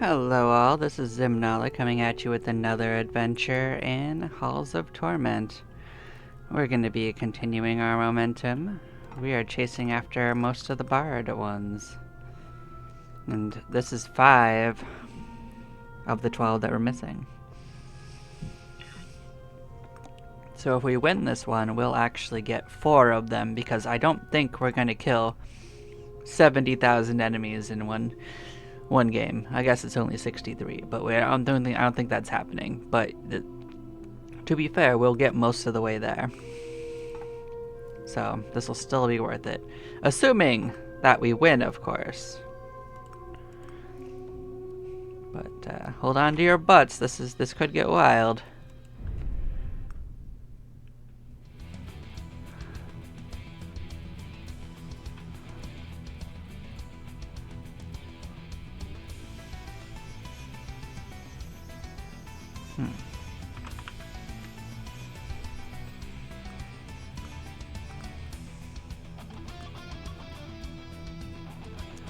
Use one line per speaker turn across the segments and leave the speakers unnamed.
Hello all, this is Zimnala coming at you with another adventure in Halls of Torment. We're going to be continuing our momentum. We are chasing after most of the Bard ones. And this is 5 of the 12 that we're missing. So if we win this one, we'll actually get 4 of them because I don't think we're going to kill 70,000 enemies in one game. I guess it's only 63, but I don't think that's happening. But to be fair, we'll get most of the way there. So this will still be worth it, assuming that we win, of course. But hold on to your butts. This could get wild.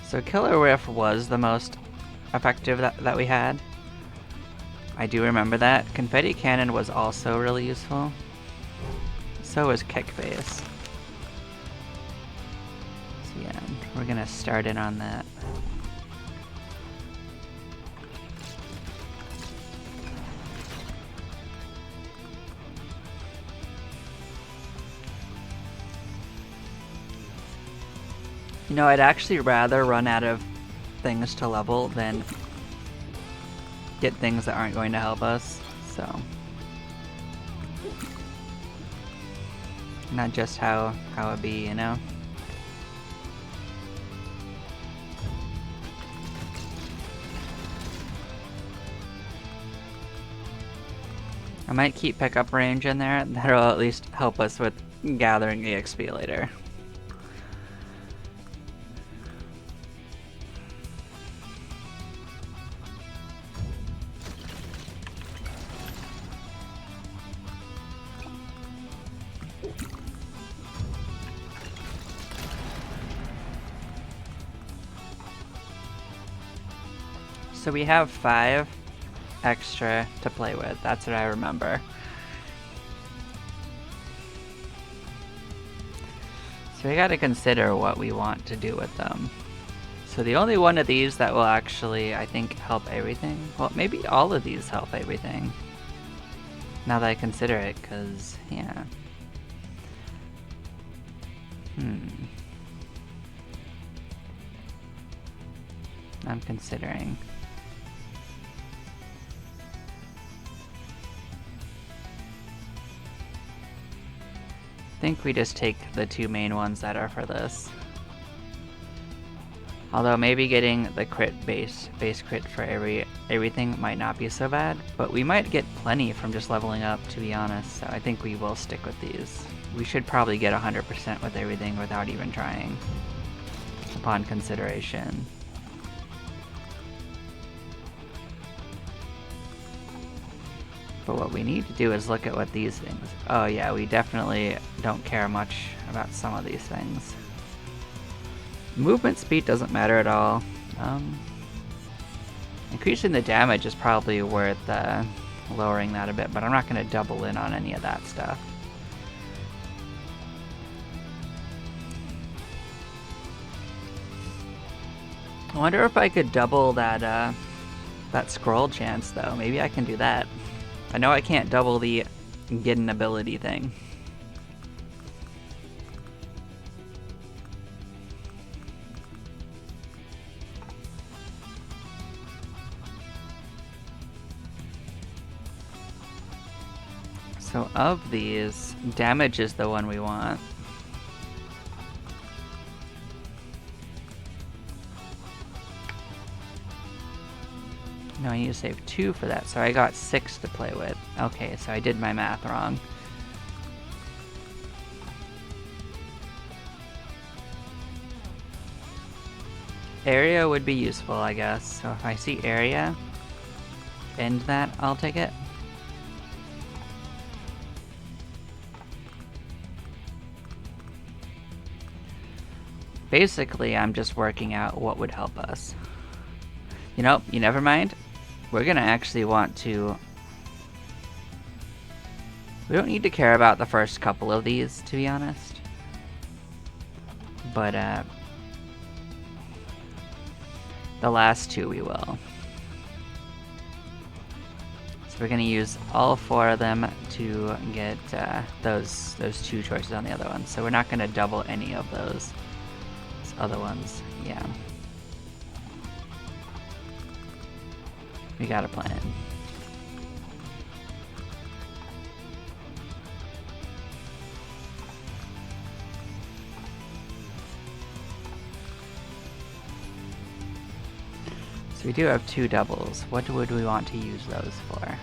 So Killer Riff was the most effective that we had. I do remember that. Confetti Cannon was also really useful. So was Kick Base. So yeah, we're gonna start in on that. You know, I'd actually rather run out of things to level than get things that aren't going to help us, so. Not just how it be, you know? I might keep pickup range in there, that'll at least help us with gathering EXP later. So we have 5 extra to play with, that's what I remember. So we gotta consider what we want to do with them. So the only one of these that will actually, I think, help everything, well, maybe all of these help everything. Now that I consider it, cause, yeah. I'm considering. I think we just take the 2 main ones that are for this. Although maybe getting the crit base crit for everything might not be so bad, but we might get plenty from just leveling up, to be honest, so I think we will stick with these. We should probably get 100% with everything without even trying, upon consideration. But what we need to do is look at what these things... Oh yeah, we definitely don't care much about some of these things. Movement speed doesn't matter at all. Increasing the damage is probably worth lowering that a bit, but I'm not going to double in on any of that stuff. I wonder if I could double that scroll chance though. Maybe I can do that. I know I can't double the get an ability thing. So of these, damage is the one we want. No, I need to save 2 for that, so I got 6 to play with. Okay, so I did my math wrong. Area would be useful, I guess. So if I see area, end that, I'll take it. Basically, I'm just working out what would help us. You know, you never mind. We're gonna actually want to... We don't need to care about the first couple of these, to be honest. But, the last two we will. So we're gonna use all 4 of them to get those 2 choices on the other one. So we're not gonna double any of those other ones. Yeah. We got a plan. So we do have 2 doubles. What would we want to use those for?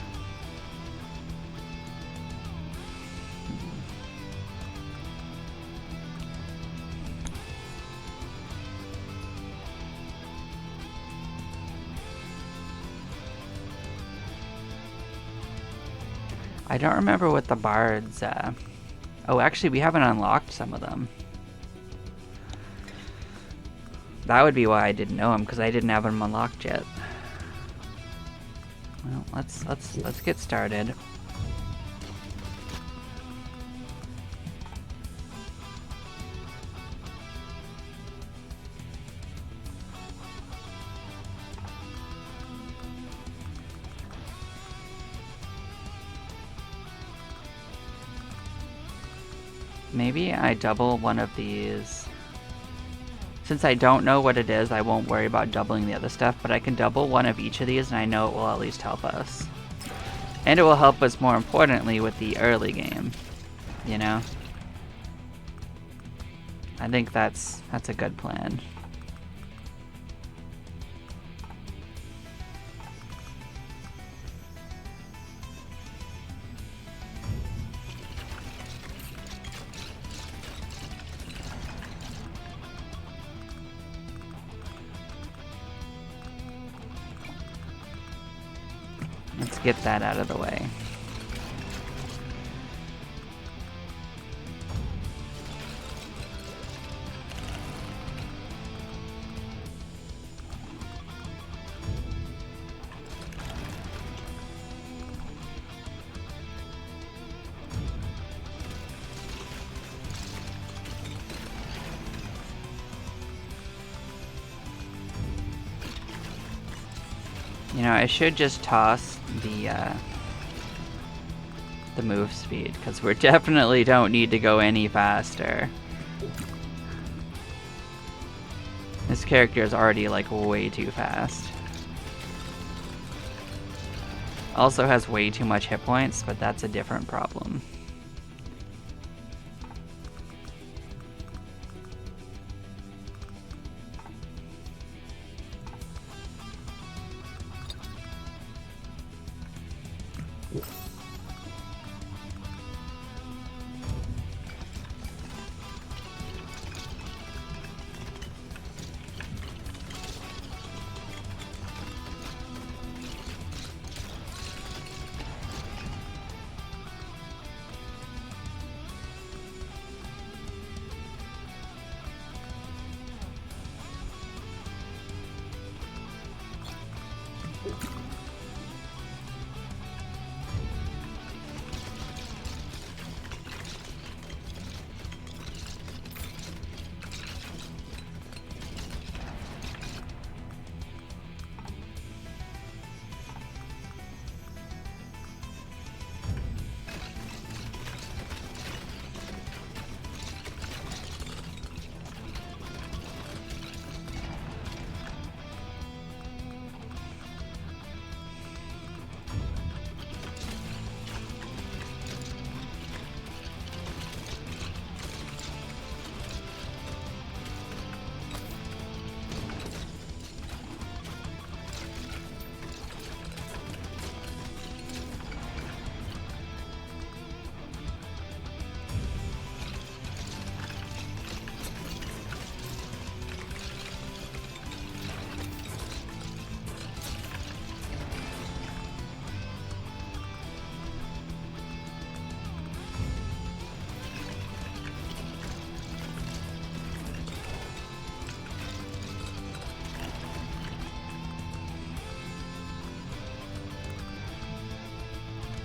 I don't remember what the bards... Oh, actually, we haven't unlocked some of them. That would be why I didn't know them, because I didn't have them unlocked yet. Well, let's get started. Maybe I double one of these. Since I don't know what it is, I won't worry about doubling the other stuff, but I can double one of each of these and I know it will at least help us. And it will help us more importantly with the early game, you know? I think that's a good plan. Let's get that out of the way. You know, I should just toss the move speed, because we definitely don't need to go any faster. This character is already, like, way too fast. Also has way too much hit points, but that's a different problem.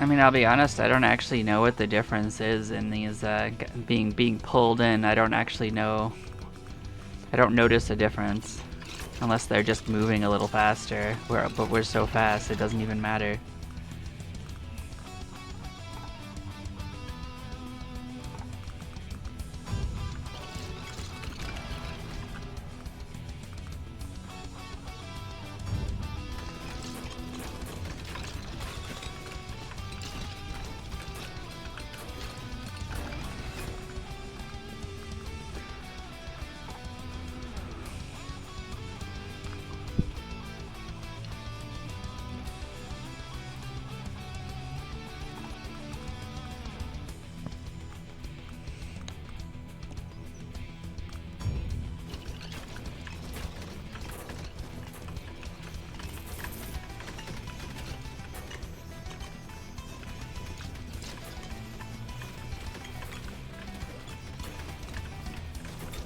I mean, I'll be honest, I don't actually know what the difference is in these being pulled in. I don't actually know. I don't notice a difference. Unless they're just moving a little faster. But we're so fast, it doesn't even matter.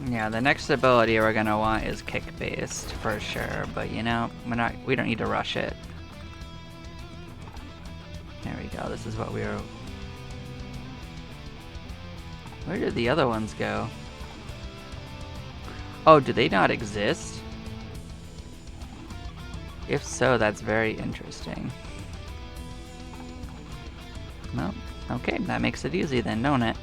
Yeah, the next ability we're gonna want is kick-based for sure, but you know, we don't need to rush it. There we go, this is what we were... Where did the other ones go? Oh, do they not exist? If so, that's very interesting. Well, okay, that makes it easy then, don't it?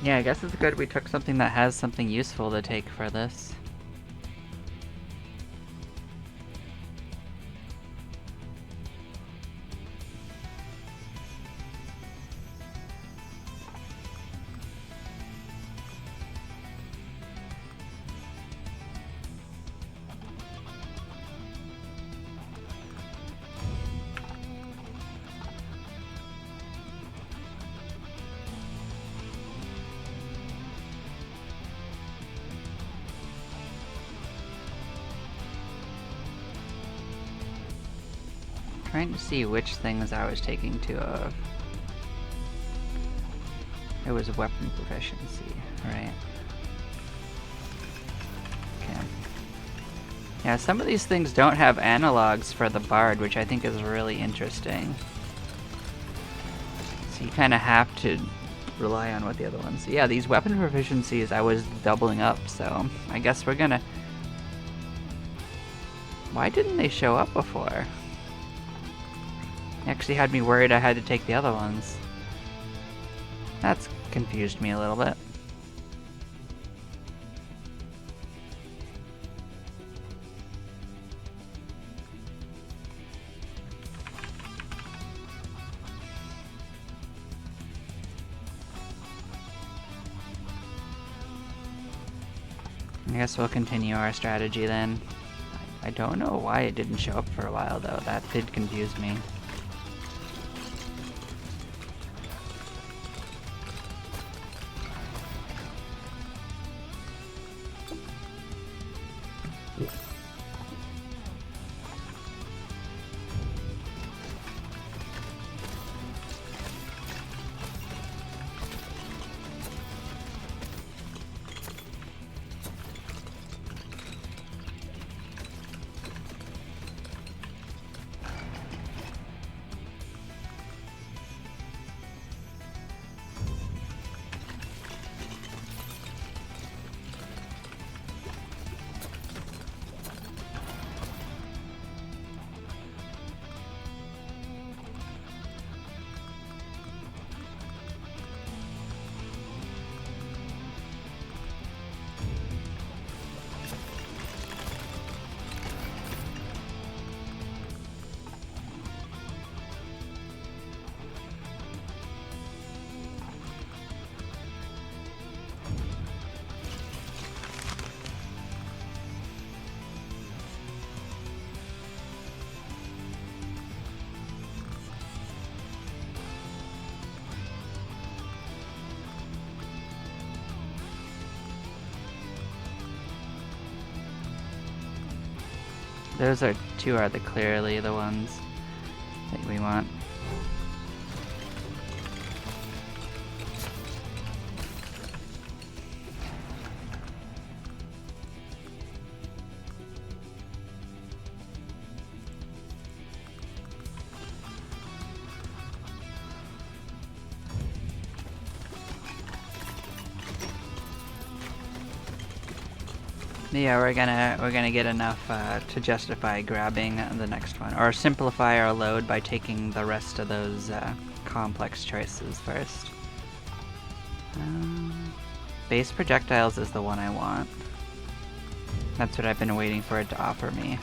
Yeah, I guess it's good we took something that has something useful to take for this. Trying to see which things I was taking two of. It was weapon proficiency, right? Okay. Yeah, some of these things don't have analogs for the bard, which I think is really interesting. So you kind of have to rely on what the other ones. Yeah, these weapon proficiencies I was doubling up, so I guess we're gonna... Why didn't they show up before? Actually had me worried I had to take the other ones. That's confused me a little bit. I guess we'll continue our strategy then. I don't know why it didn't show up for a while though. That did confuse me. Those are two are clearly the ones that we want. Yeah, we're gonna get enough to justify grabbing the next one, or simplify our load by taking the rest of those complex choices first. Base projectiles is the one I want. That's what I've been waiting for it to offer me.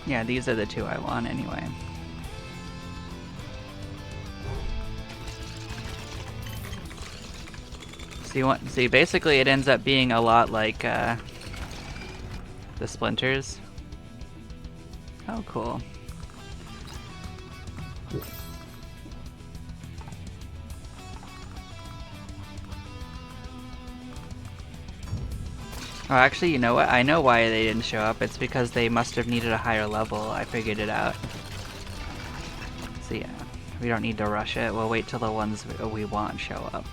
Yeah, these are the two I want anyway. See, basically it ends up being a lot like the splinters. Oh, cool. Oh, actually, you know what? I know why they didn't show up. It's because they must have needed a higher level. I figured it out. So yeah, we don't need to rush it. We'll wait till the ones we want show up.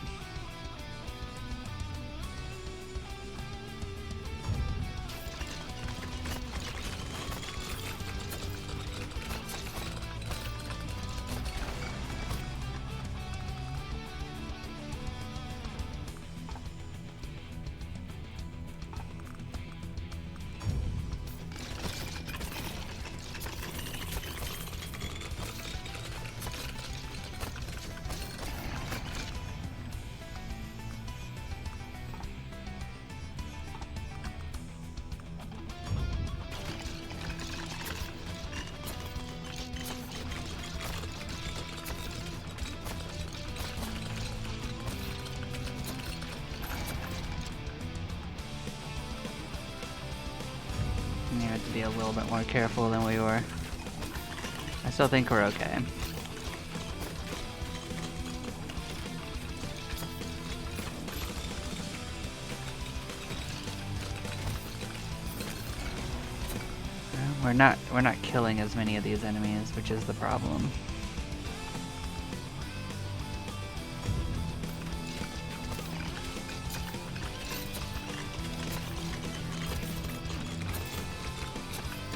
We have to be a little bit more careful than we were. I still think we're okay. We're not killing as many of these enemies, which is the problem.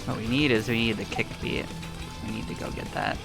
What we need is we need the kick beat. We need to go get that.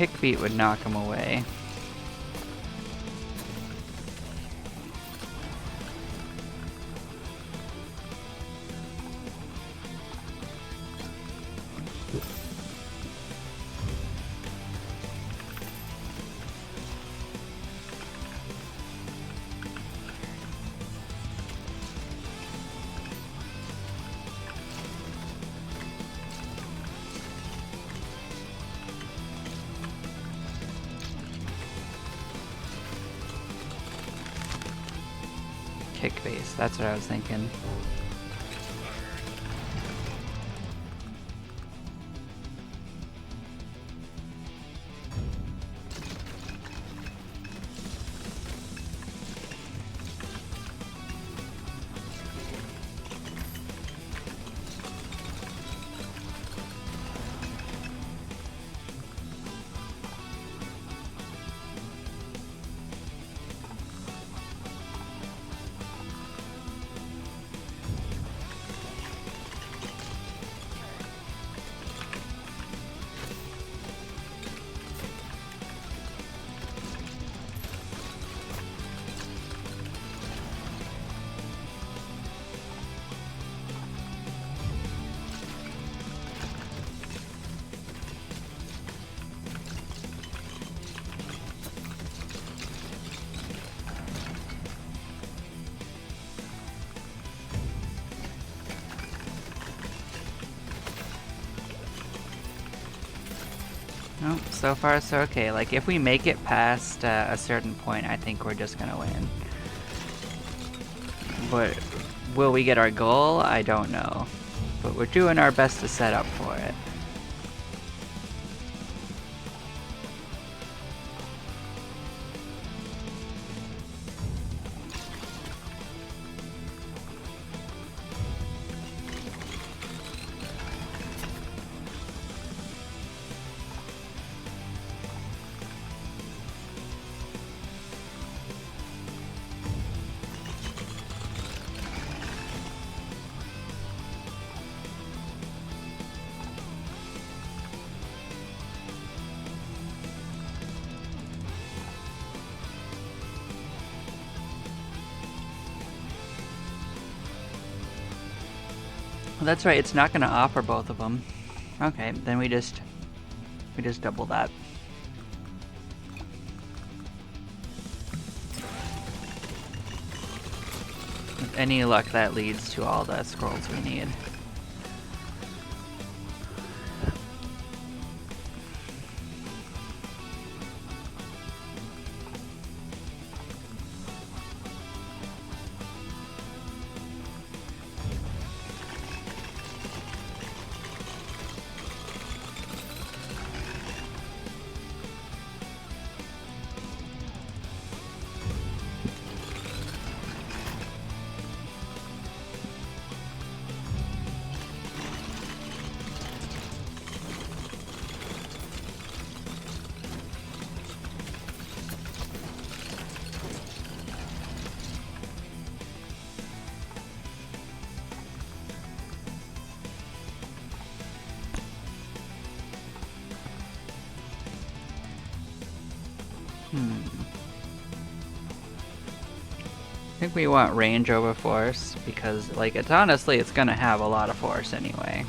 kick beat would knock him away. Kick base, that's what I was thinking. Nope, so far so okay. Like, if we make it past a certain point, I think we're just gonna win. But will we get our goal? I don't know. But we're doing our best to set up for it. Well, that's right, it's not gonna offer both of them. Okay, then we just double that. With any luck, that leads to all the scrolls we need. I think we want range over force because, like, it's honestly, it's gonna have a lot of force anyway.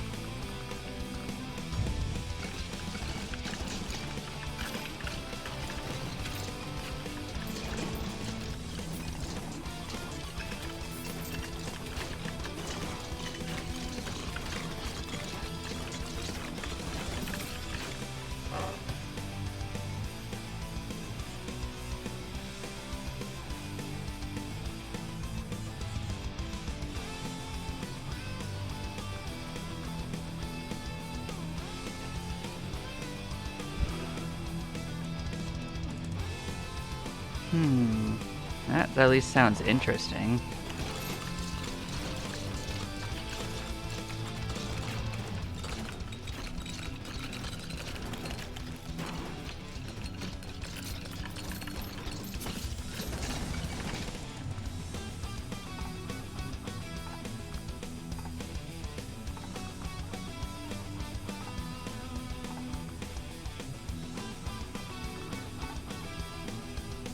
That at least sounds interesting.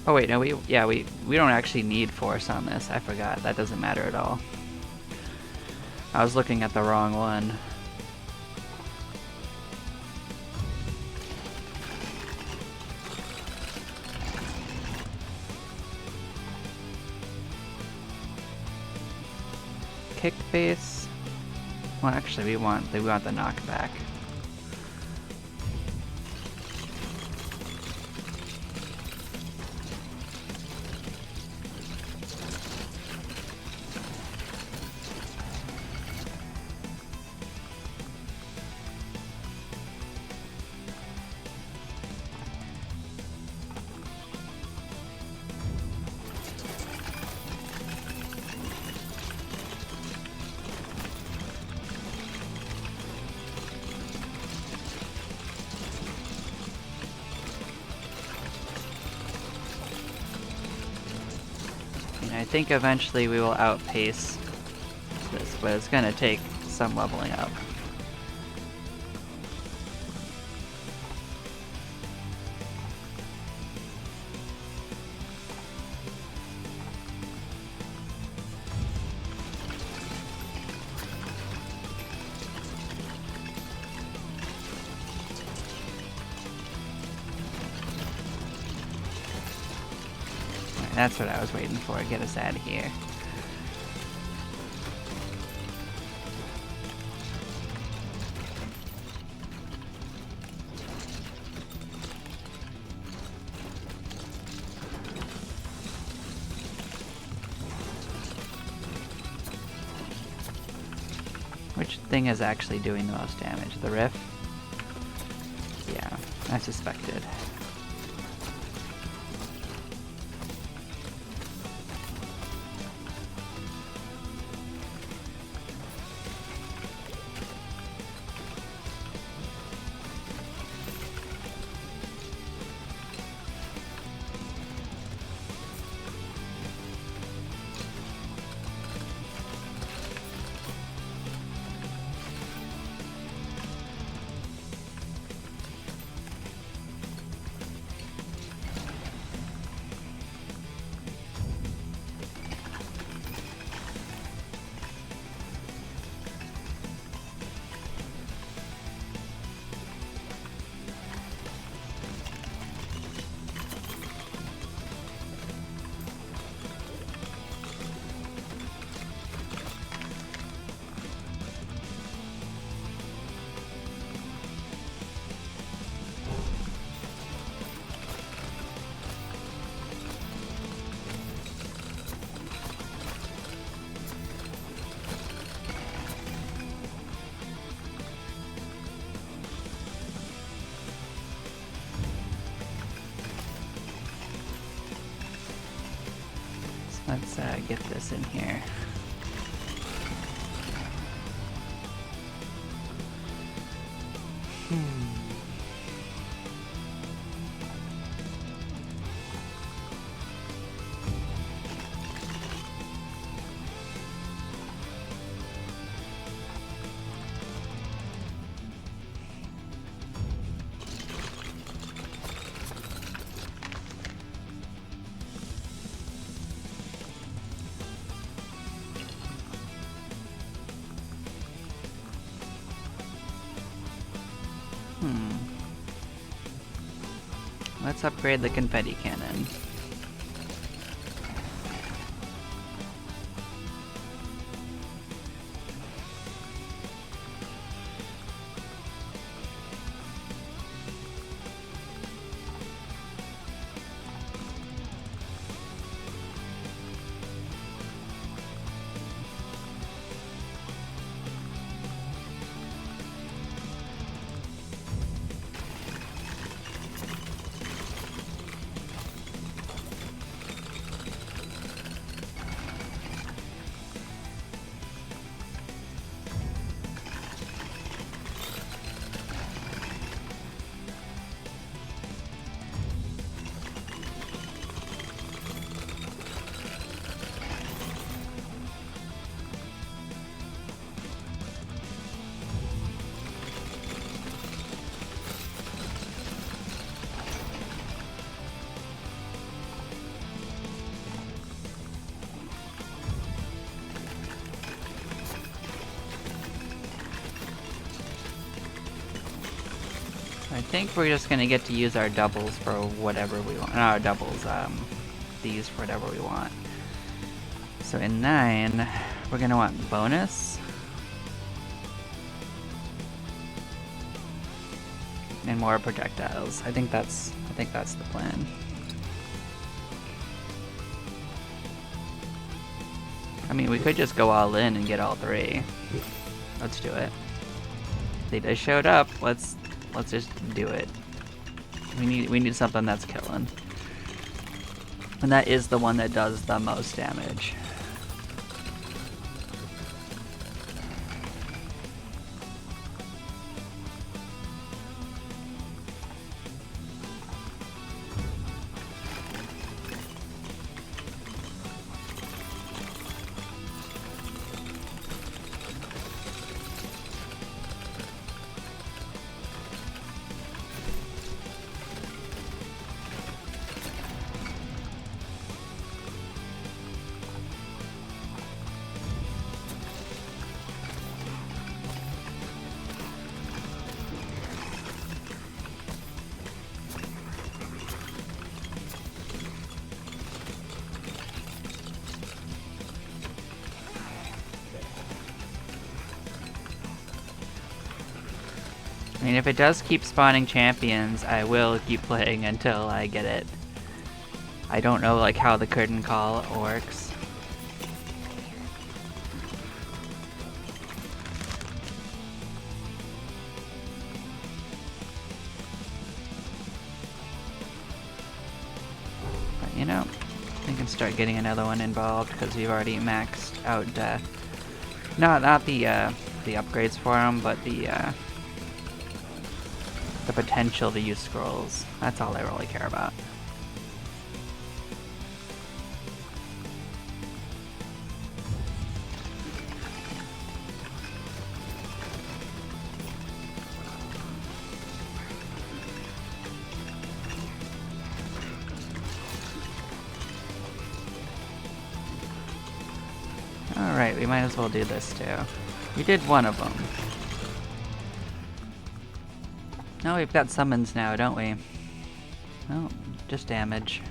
Oh wait, no, we don't actually need force on this. I forgot. That doesn't matter at all. I was looking at the wrong one. Kick base. Well, actually, we want the knockback. I think eventually we will outpace this, but it's gonna take some leveling up. That's what I was waiting for, get us out of here. Which thing is actually doing the most damage? The riff? Yeah, I suspected. Let's get this in here. Let's upgrade the confetti cannon. I think we're just gonna get to use our doubles for whatever we want. Not our doubles, these for whatever we want. So in 9, we're gonna want bonus. And more projectiles. I think that's the plan. I mean, we could just go all in and get all 3. Let's do it. They just showed up. Let's just do it. We need something that's killing. And that is the one that does the most damage. I mean, if it does keep spawning champions, I will keep playing until I get it. I don't know like how the curtain call works. But you know, we can start getting another one involved because we've already maxed out not the upgrades for them, but the potential to use scrolls. That's all I really care about. Alright, we might as well do this too. We did one of them. No, we've got summons now, don't we? Oh, just damage.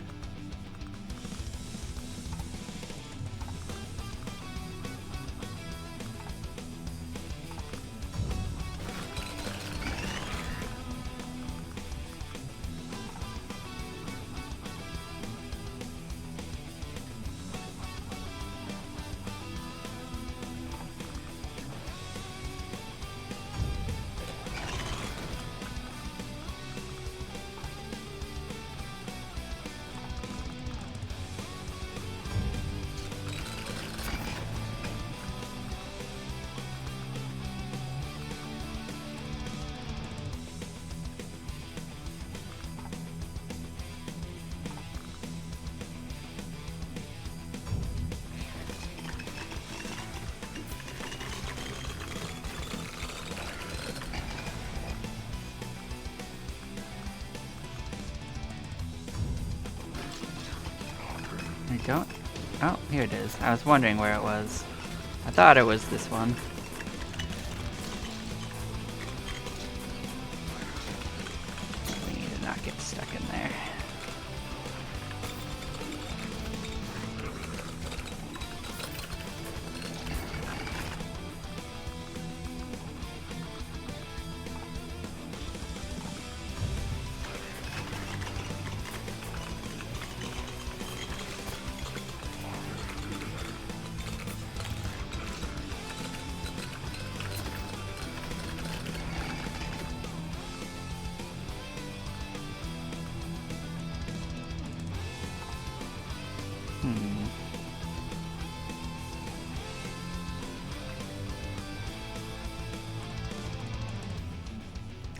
I don't... Oh, here it is. I was wondering where it was. I thought it was this one. We need to not get stuck in there.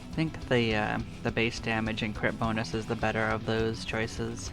I think the base damage and crit bonus is the better of those choices.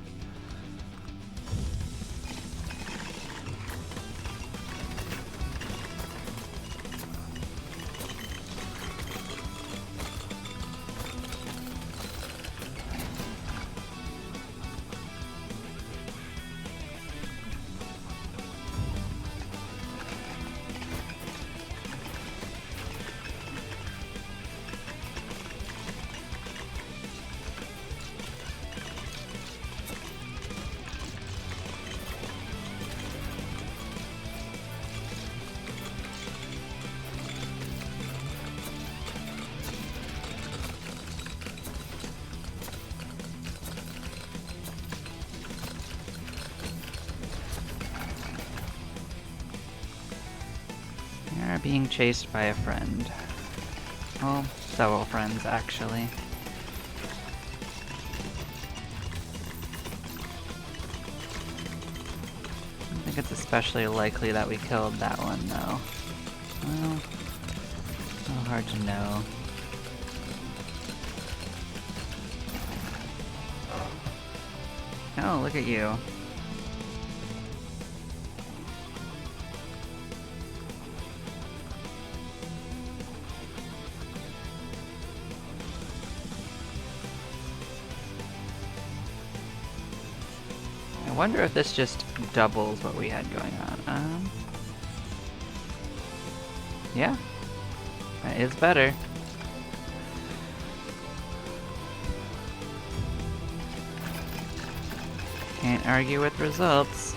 are being chased by a friend. Well, several friends, actually. I think it's especially likely that we killed that one, though. Well, so hard to know. Oh, look at you. I wonder if this just doubles what we had going on. Yeah. That is better. Can't argue with results.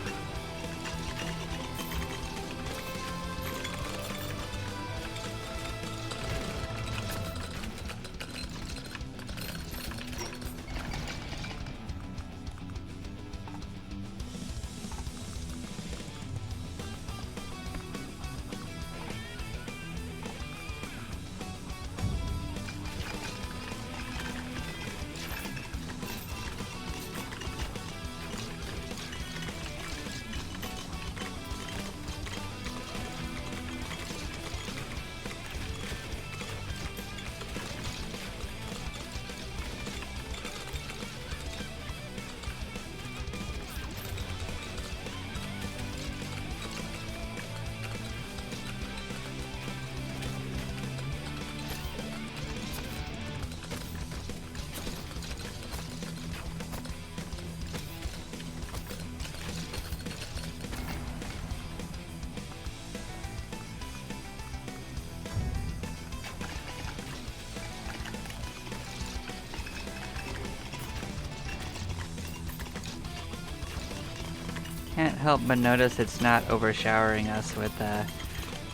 Can't help but notice it's not overshowering us with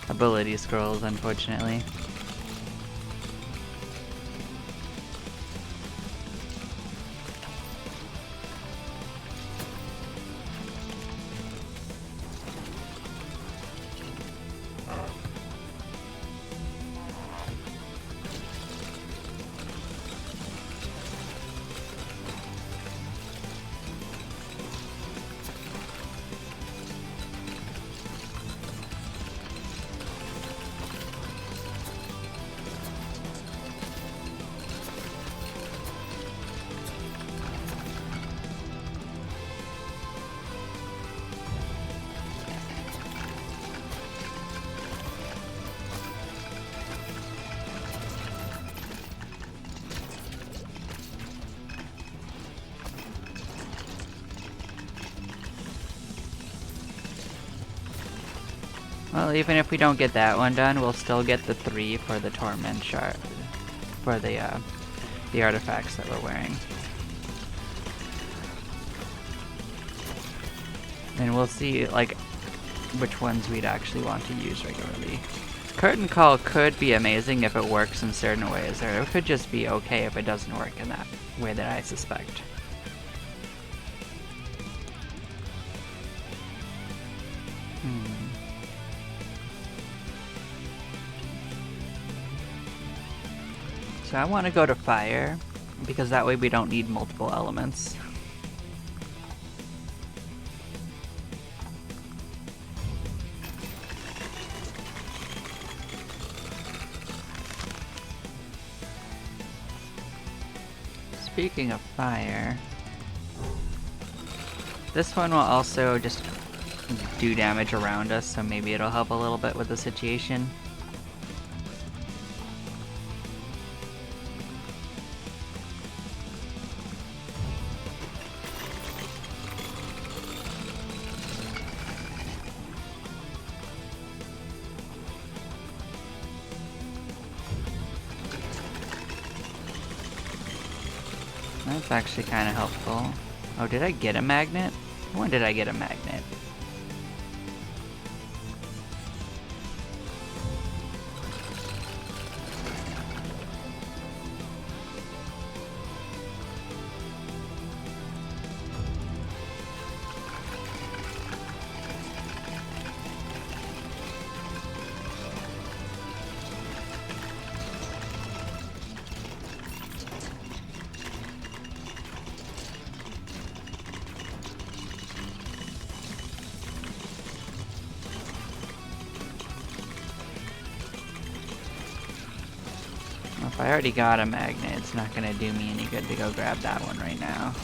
ability scrolls, unfortunately. Well, even if we don't get that one done, we'll still get the 3 for the Torment shard, for the artifacts that we're wearing. And we'll see, like, which ones we'd actually want to use regularly. Curtain Call could be amazing if it works in certain ways, or it could just be okay if it doesn't work in that way that I suspect. So I want to go to fire, because that way we don't need multiple elements. Speaking of fire, this one will also just do damage around us, so maybe it'll help a little bit with the situation. That's actually kind of helpful. Oh, did I get a magnet? When did I get a magnet? If I already got a magnet, it's not gonna do me any good to go grab that one right now.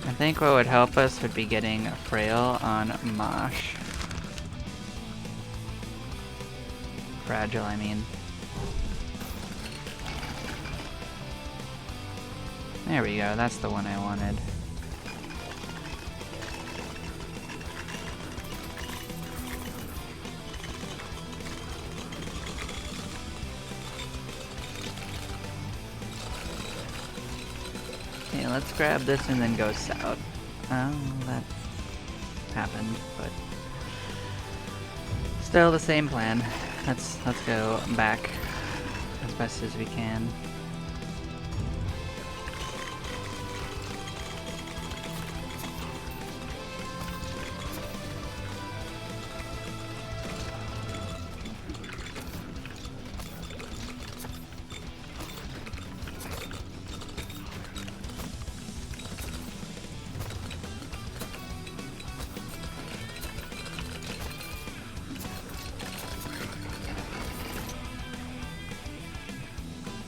I think what would help us would be getting Frail on Mosh. Fragile, I mean. There we go, that's the one I wanted. Okay, let's grab this and then go south. Oh, that happened, but still the same plan. Let's go back as best as we can.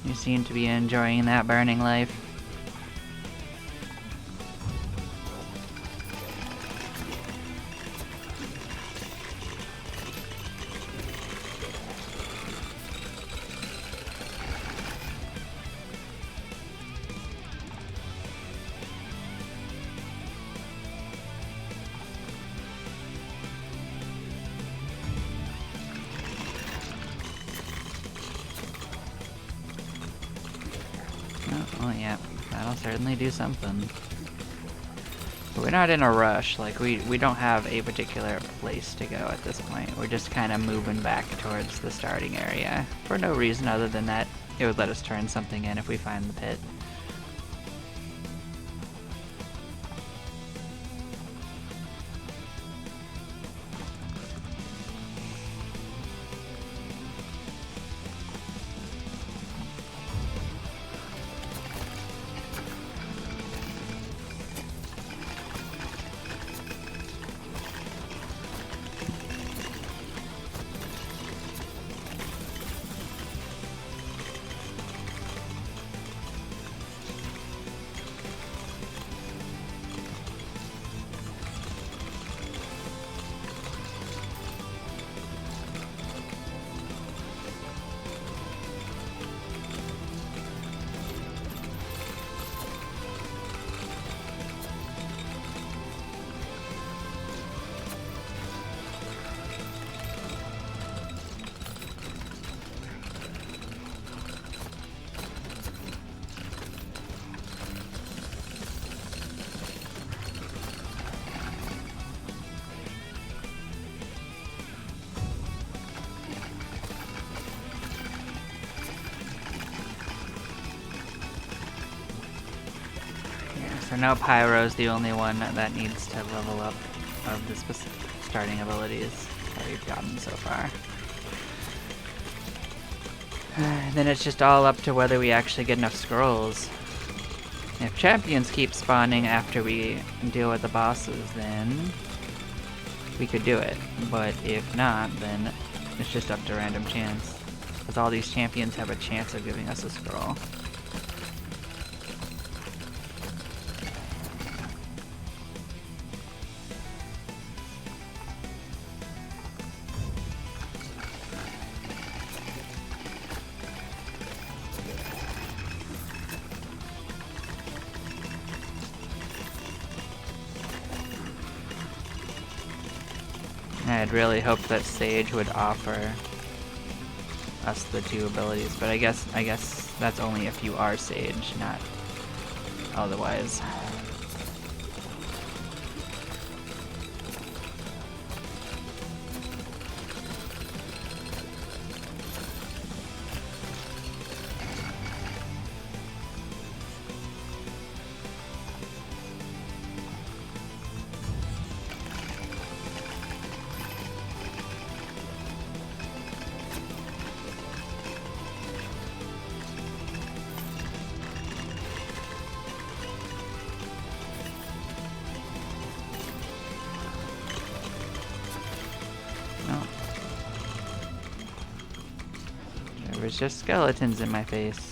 You seem to be enjoying that burning life. Oh, yeah, that'll certainly do something. But we're not in a rush, like we don't have a particular place to go at this point. We're just kind of moving back towards the starting area for no reason other than that it would let us turn something in if we find the pit. So now Pyro's the only one that needs to level up of the specific starting abilities that we've gotten so far. Then it's just all up to whether we actually get enough scrolls. If champions keep spawning after we deal with the bosses, then we could do it. But if not, then it's just up to random chance. Because all these champions have a chance of giving us a scroll. I'd really hoped that Sage would offer us the 2 abilities, but I guess that's only if you are Sage, not otherwise. There's just skeletons in my face.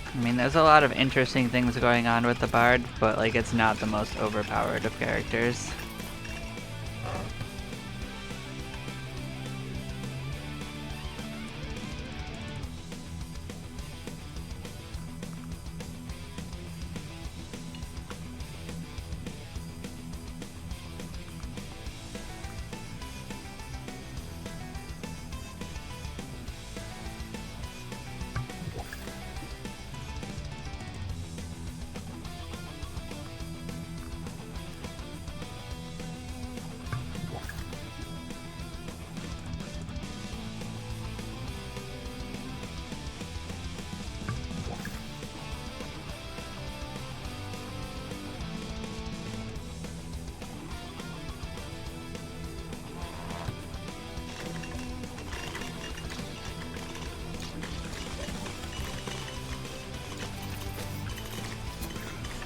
I mean, there's a lot of interesting things going on with the Bard, but like it's not the most overpowered of characters.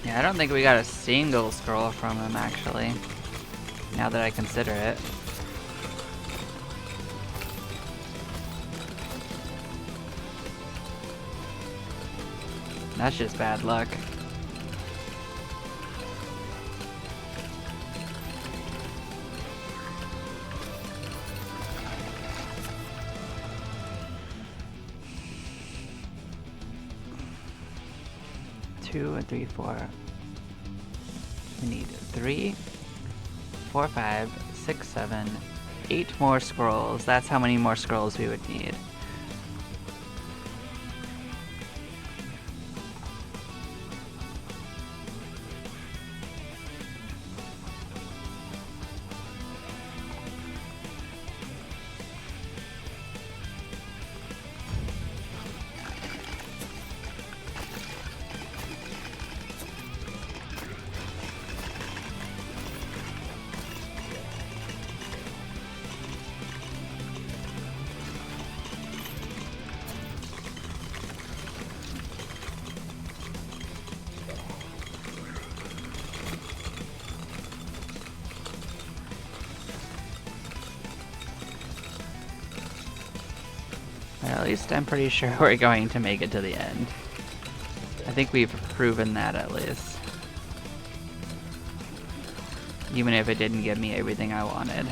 Yeah, I don't think we got a single scroll from him, actually, now that I consider it. That's just bad luck. Two and 3, 4. We need 3, 4, 5, 6, 7, 8 more scrolls. That's how many more scrolls we would need. At least I'm pretty sure we're going to make it to the end. I think we've proven that at least. Even if it didn't give me everything I wanted.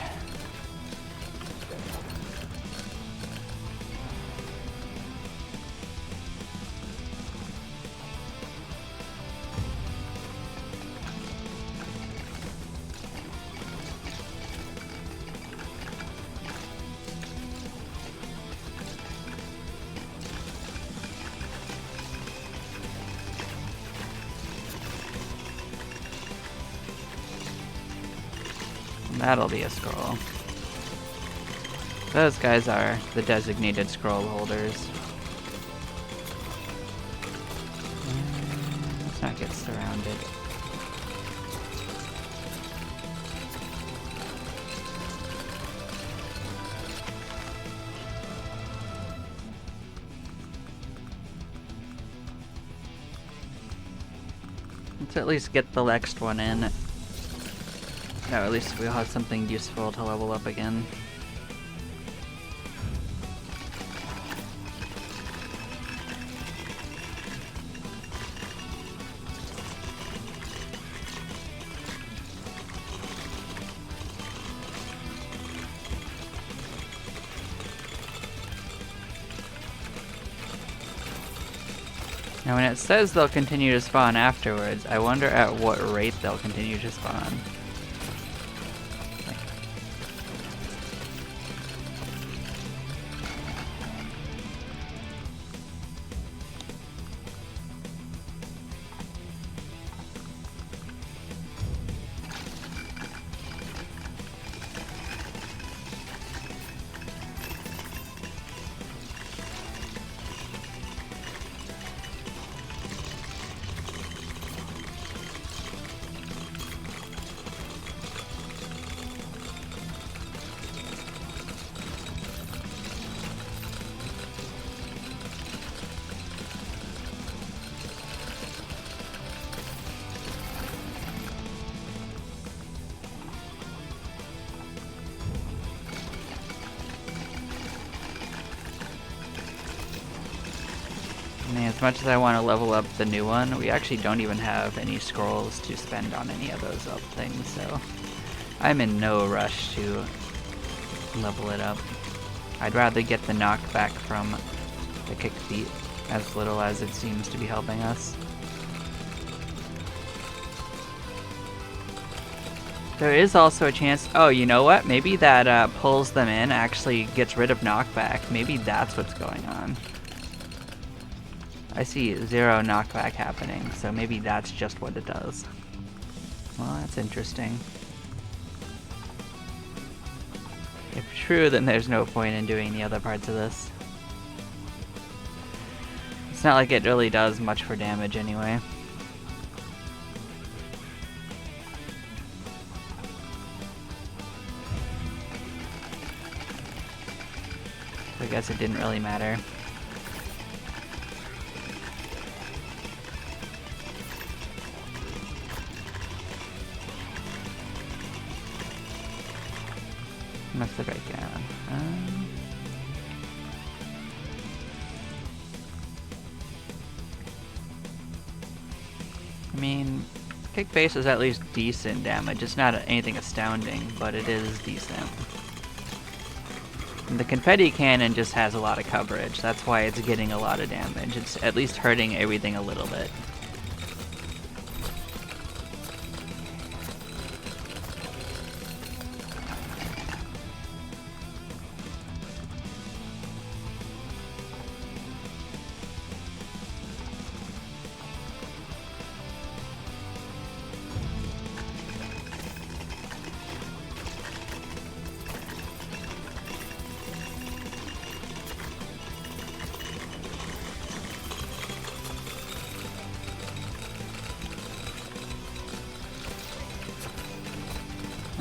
That'll be a scroll. Those guys are the designated scroll holders. Let's not get surrounded. Let's at least get the next one in. No, at least we'll have something useful to level up again. Now when it says they'll continue to spawn afterwards, I wonder at what rate they'll continue to spawn. As much as I want to level up the new one, we actually don't even have any scrolls to spend on any of those up things, so I'm in no rush to level it up. I'd rather get the knockback from the kick feet, as little as it seems to be helping us. There is also a chance, oh, you know what? Maybe that pulls them in actually gets rid of knockback. Maybe that's what's going on. I see 0 knockback happening, so maybe that's just what it does. Well, that's interesting. If true, then there's no point in doing the other parts of this. It's not like it really does much for damage anyway. I guess it didn't really matter. Must have right down. I mean, kick base is at least decent damage. It's not anything astounding, but it is decent. And the confetti cannon just has a lot of coverage. That's why it's getting a lot of damage. It's at least hurting everything a little bit.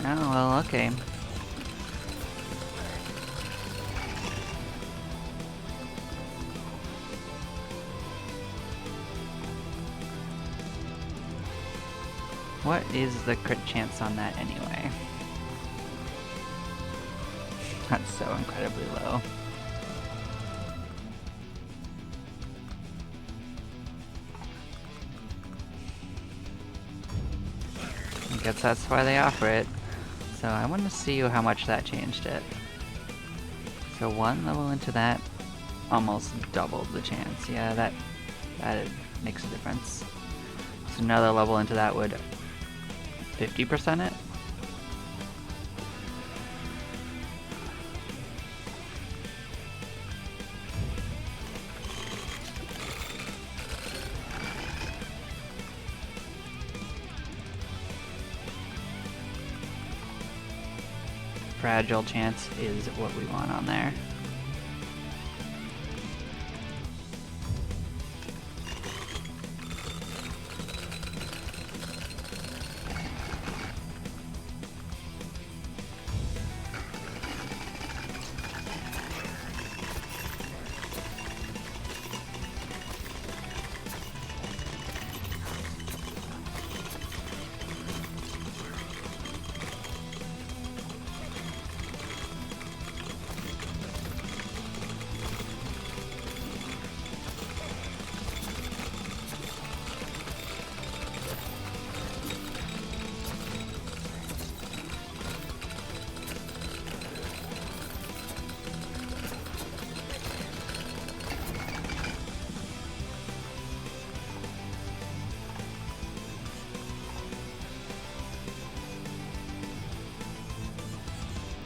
Oh, well, okay. What is the crit chance on that anyway? That's so incredibly low. I guess that's why they offer it. So I want to see how much that changed it. So 1 level into that almost doubled the chance. Yeah, that makes a difference. So another level into that would 50% it? Fragile chance is what we want on there.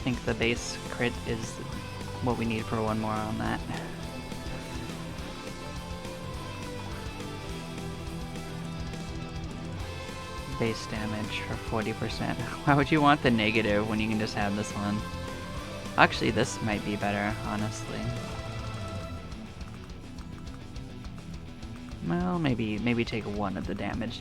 think the base crit is what we need for one more on that. Base damage for 40%. Why would you want the negative when you can just have this one? Actually, this might be better, honestly. Well, maybe take one of the damage.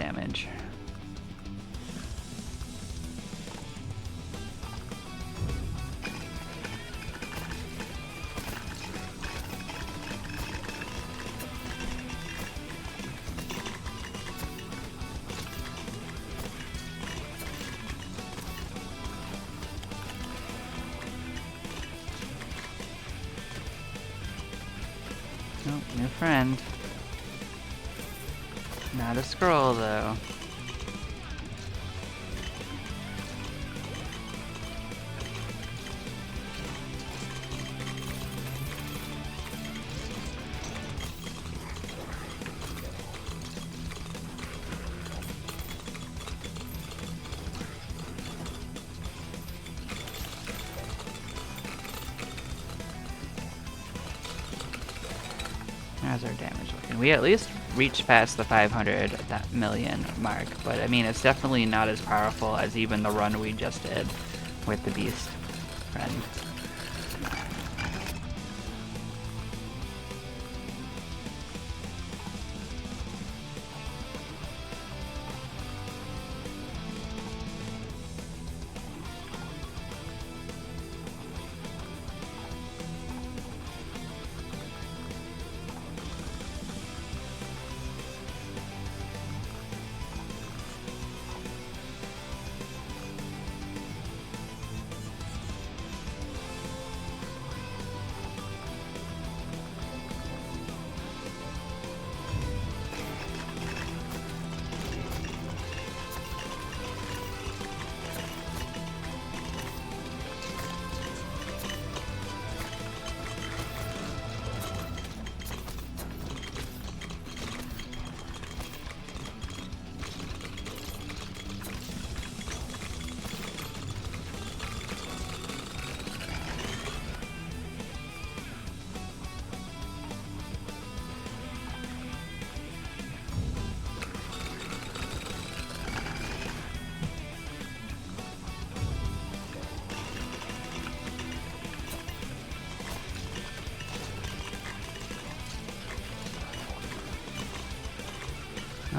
Oh, new friend. Not a scroll, though. How's our damage looking? We at least reached past the 500 million mark, but I mean, it's definitely not as powerful as even the run we just did with the beast friend.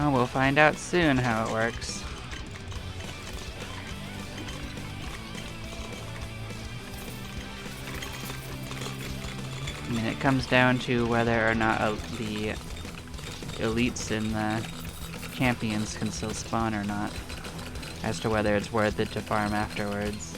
Oh, we'll find out soon how it works. I mean, it comes down to whether or not the elites and the champions can still spawn or not, as to whether it's worth it to farm afterwards.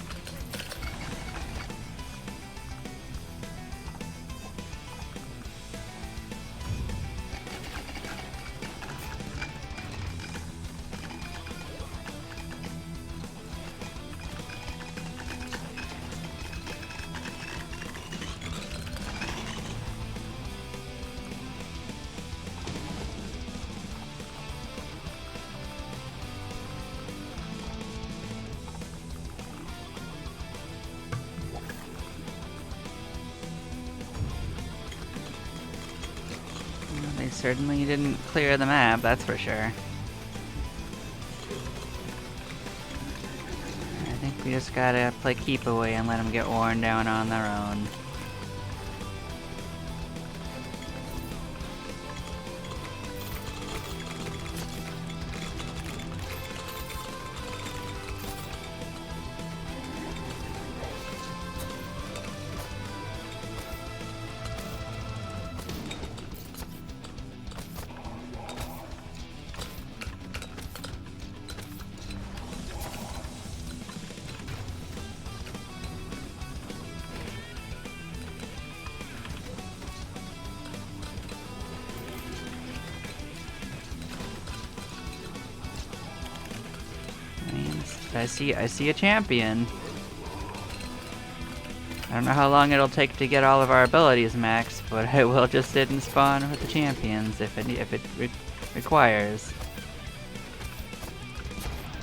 They certainly didn't clear the map, that's for sure. I think we just gotta play keep away and let them get worn down on their own. I see a champion. I don't know how long it'll take to get all of our abilities maxed, but I will just sit and spawn with the champions if it requires.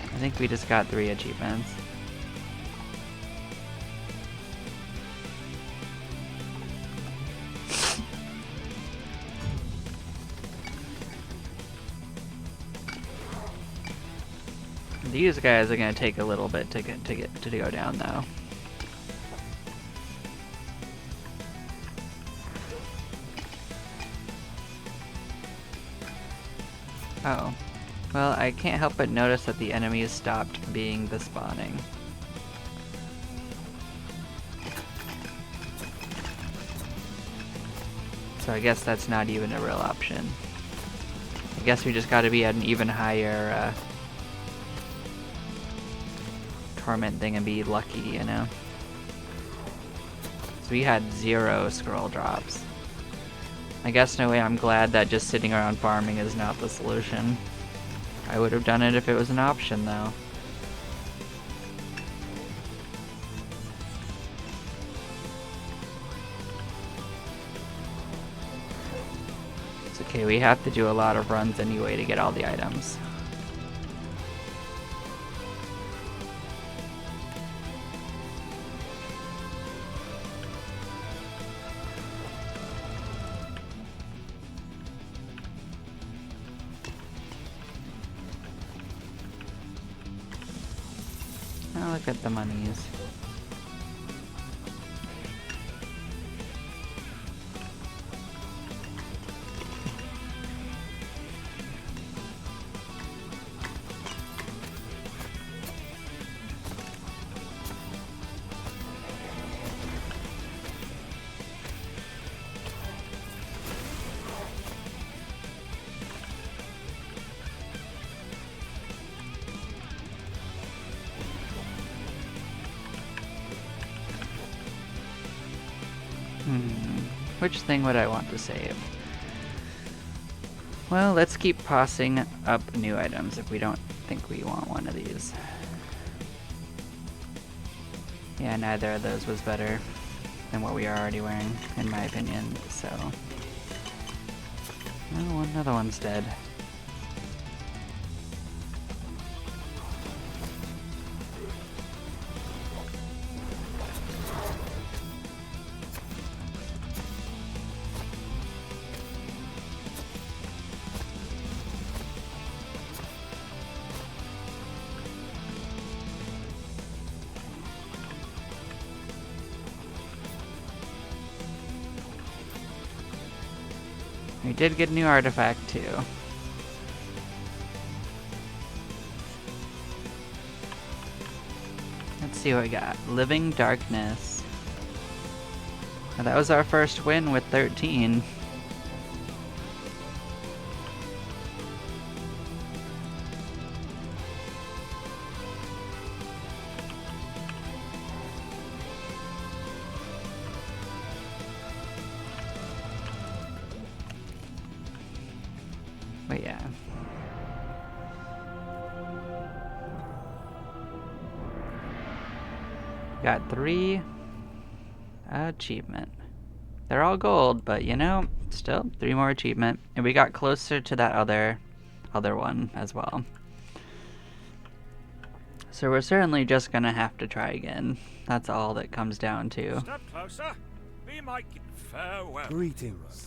I think we just got 3 achievements. These guys are gonna take a little bit to go down though. Oh. Well, I can't help but notice that the enemies stopped being the spawning. So I guess that's not even a real option. I guess we just gotta be at an even higher Torment thing and be lucky, you know? So we had 0 scroll drops. I guess in a way I'm glad that just sitting around farming is not the solution. I would have done it if it was an option though. It's okay, we have to do a lot of runs anyway to get all the items. Now look at the monies. Which thing would I want to save? Well, let's keep tossing up new items if we don't think we want one of these. Yeah, neither of those was better than what we are already wearing, in my opinion, so... Oh, another one's dead. We did get a new artifact too. Let's see what we got. Living Darkness. Now, that was our first win with 13. But yeah. Got 3 achievement. They're all gold, but you know, still 3 more achievement. And we got closer to that other one as well. So we're certainly just gonna have to try again. That's all that comes down to.
Step closer. We might get farewell.
Greetings.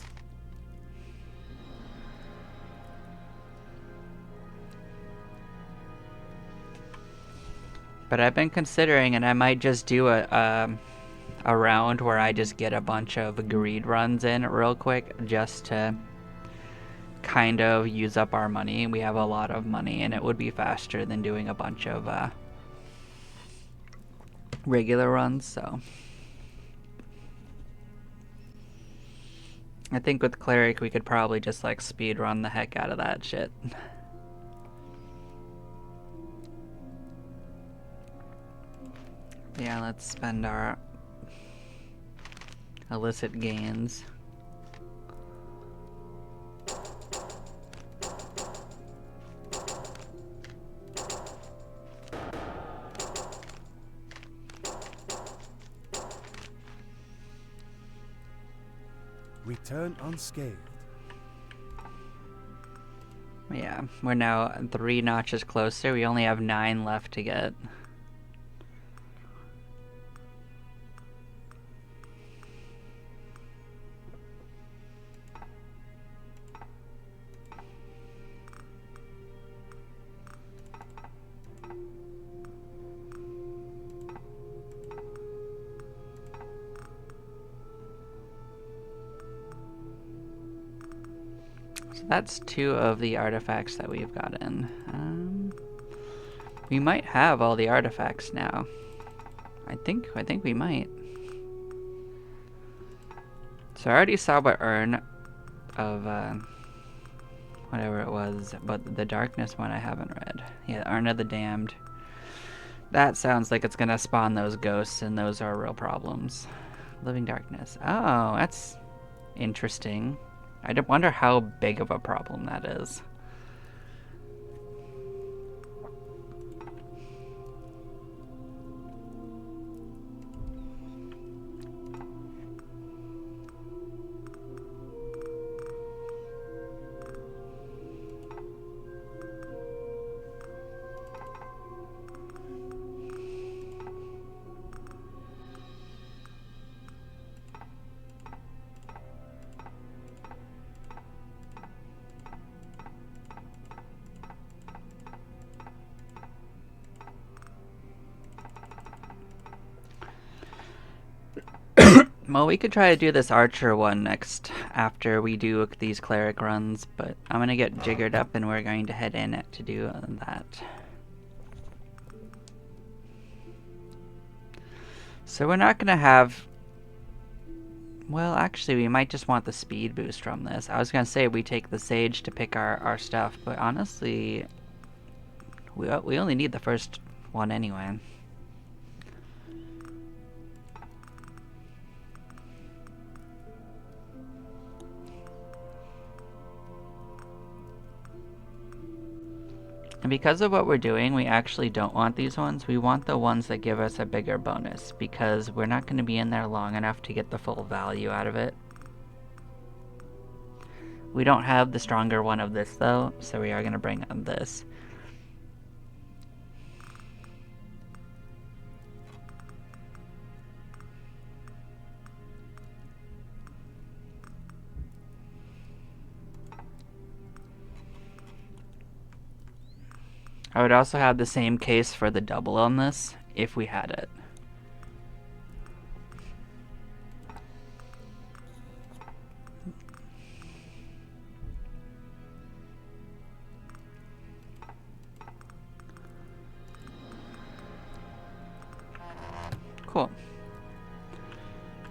But I've been considering, and I might just do a round where I just get a bunch of greed runs in real quick, just to kind of use up our money. We have a lot of money, and it would be faster than doing a bunch of regular runs, so... I think with Cleric we could probably just like speed run the heck out of that shit. Yeah, let's spend our illicit gains.
Return unscathed.
Yeah, we're now 3 notches closer. We only have 9 left to get. So that's 2 of the artifacts that we've gotten. We might have all the artifacts now. I think we might. So I already saw what urn of whatever it was, but the darkness one I haven't read. Yeah, Urn of the Damned. That sounds like it's gonna spawn those ghosts, and those are real problems. Living Darkness. Oh, that's interesting. I wonder how big of a problem that is. Well, we could try to do this archer one next after we do these cleric runs, but I'm gonna get jiggered up and we're going to head in to do that. So we're not gonna have... Well, actually, we might just want the speed boost from this. I was gonna say we take the sage to pick our stuff, but honestly, we only need the first one anyway. And because of what we're doing, we actually don't want these ones. We want the ones that give us a bigger bonus, because we're not going to be in there long enough to get the full value out of it. We don't have the stronger one of this though, so we are going to bring on this. I would also have the same case for the double on this, if we had it. Cool.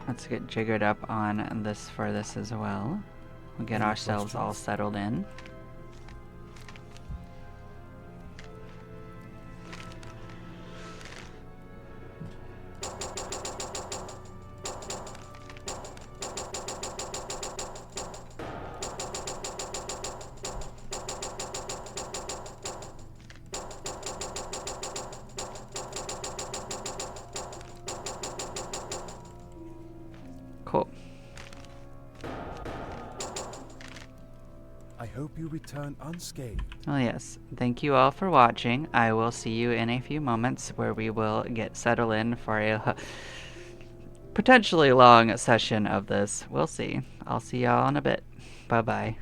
Let's get jiggered up on this for this as well. We'll get ourselves all settled in. Cool.
I hope you return unscathed.
Well, yes. Thank you all for watching. I will see you in a few moments where we will get settled in for a potentially long session of this. We'll see. I'll see y'all in a bit. Bye-bye.